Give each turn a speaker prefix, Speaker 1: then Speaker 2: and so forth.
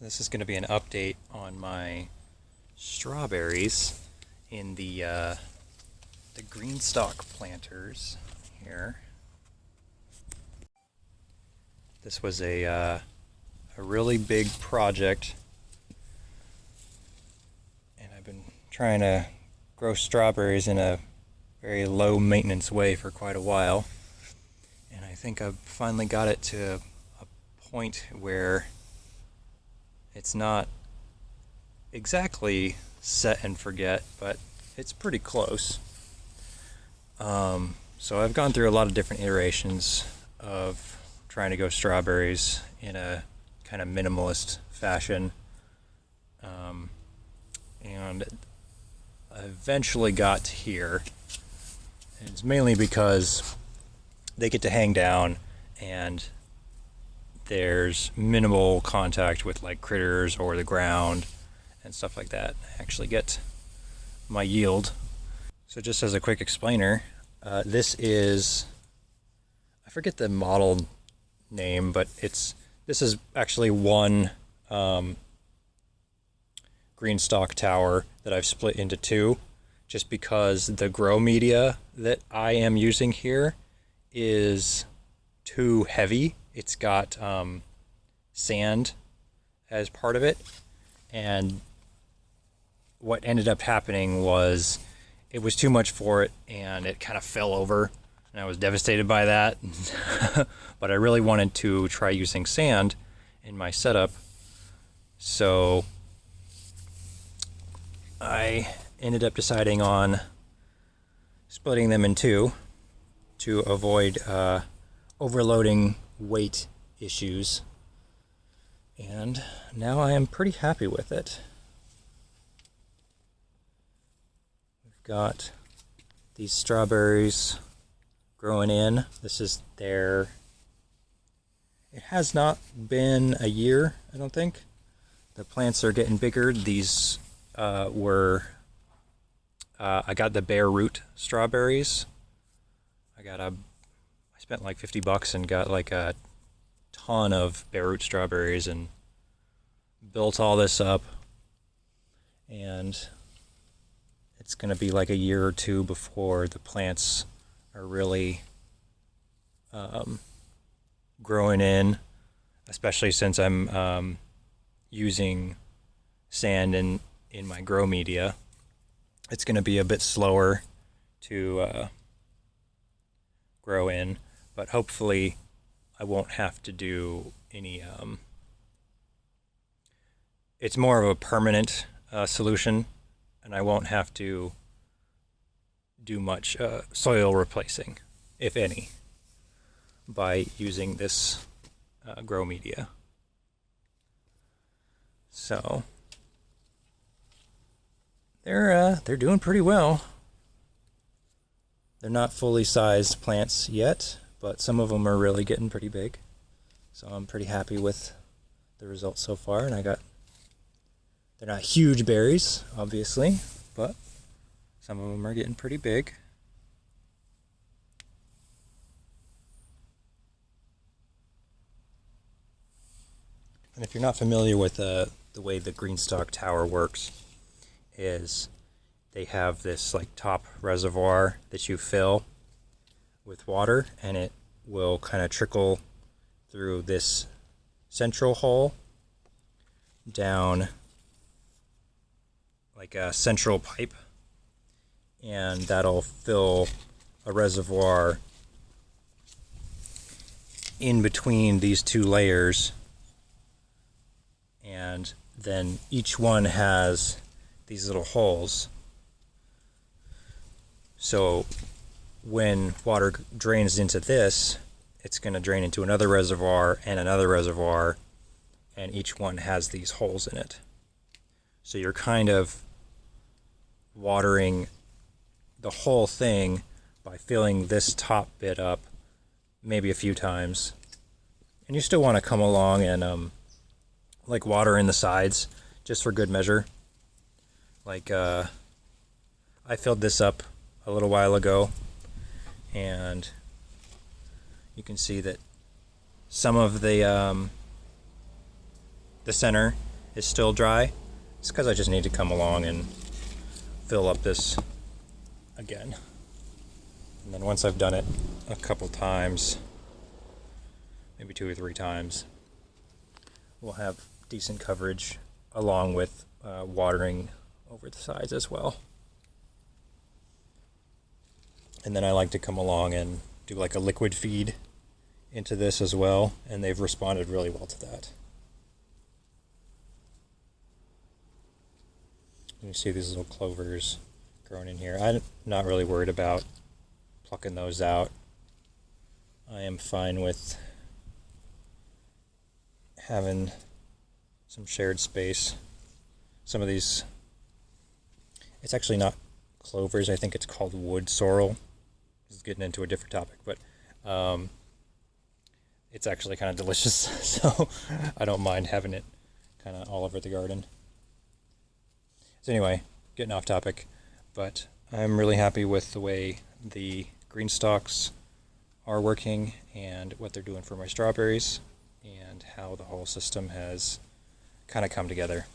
Speaker 1: So this is going to be an update on my strawberries in the Greenstalk planters here. This was a really big project, and I've been trying to grow strawberries in a very low maintenance way for quite a while, and I think I've finally got it to a point where it's not exactly set and forget, but it's pretty close. So I've gone through a lot of different iterations of trying to grow strawberries in a kind of minimalist fashion, and I eventually got to here. And it's mainly because they get to hang down and there's minimal contact with like critters or the ground and stuff like that. I actually get my yield. So just as a quick explainer, this is, I forget the model name, but this is actually one Greenstalk tower that I've split into two, just because the grow media that I am using here is too heavy. It's got sand as part of it, and what ended up happening was it was too much for it and it kind of fell over, and I was devastated by that. But I really wanted to try using sand in my setup, so I ended up deciding on splitting them in two to avoid overloading weight issues, and now I am pretty happy with it. We've got these strawberries growing in. This is their, it has not been a year, I don't think. The plants are getting bigger. These were I got the bare root strawberries. I spent like $50 and got like a ton of bare root strawberries and built all this up, and it's going to be like a year or two before the plants are really growing in, especially since I'm using sand in my grow media. It's going to be a bit slower to grow in, but hopefully I won't have to do any it's more of a permanent solution, and I won't have to do much soil replacing, if any, by using this grow media. So they're doing pretty well. They're not fully sized plants yet, but some of them are really getting pretty big. So I'm pretty happy with the results so far. And they're not huge berries, obviously, but some of them are getting pretty big. And if you're not familiar with the way the Greenstalk tower works, is they have this like top reservoir that you fill with water, and it will kind of trickle through this central hole down like a central pipe, and that'll fill a reservoir in between these two layers, and then each one has these little holes. So when water drains into this, it's going to drain into another reservoir and another reservoir, and each one has these holes in it. So you're kind of watering the whole thing by filling this top bit up maybe a few times. And you still want to come along and like water in the sides just for good measure. Like I filled this up a little while ago, and you can see that some of the center is still dry. It's because I just need to come along and fill up this again. And then once I've done it a couple times, maybe 2 or 3 times, we'll have decent coverage along with watering over the sides as well. And then I like to come along and do like a liquid feed into this as well, and they've responded really well to that. You see these little clovers growing in here. I'm not really worried about plucking those out. I am fine with having some shared space. Some of these, it's actually not clovers, I think it's called wood sorrel. This is getting into a different topic, but it's actually kind of delicious, so I don't mind having it kind of all over the garden. So anyway, getting off topic, but I'm really happy with the way the Greenstalks are working and what they're doing for my strawberries and how the whole system has kind of come together.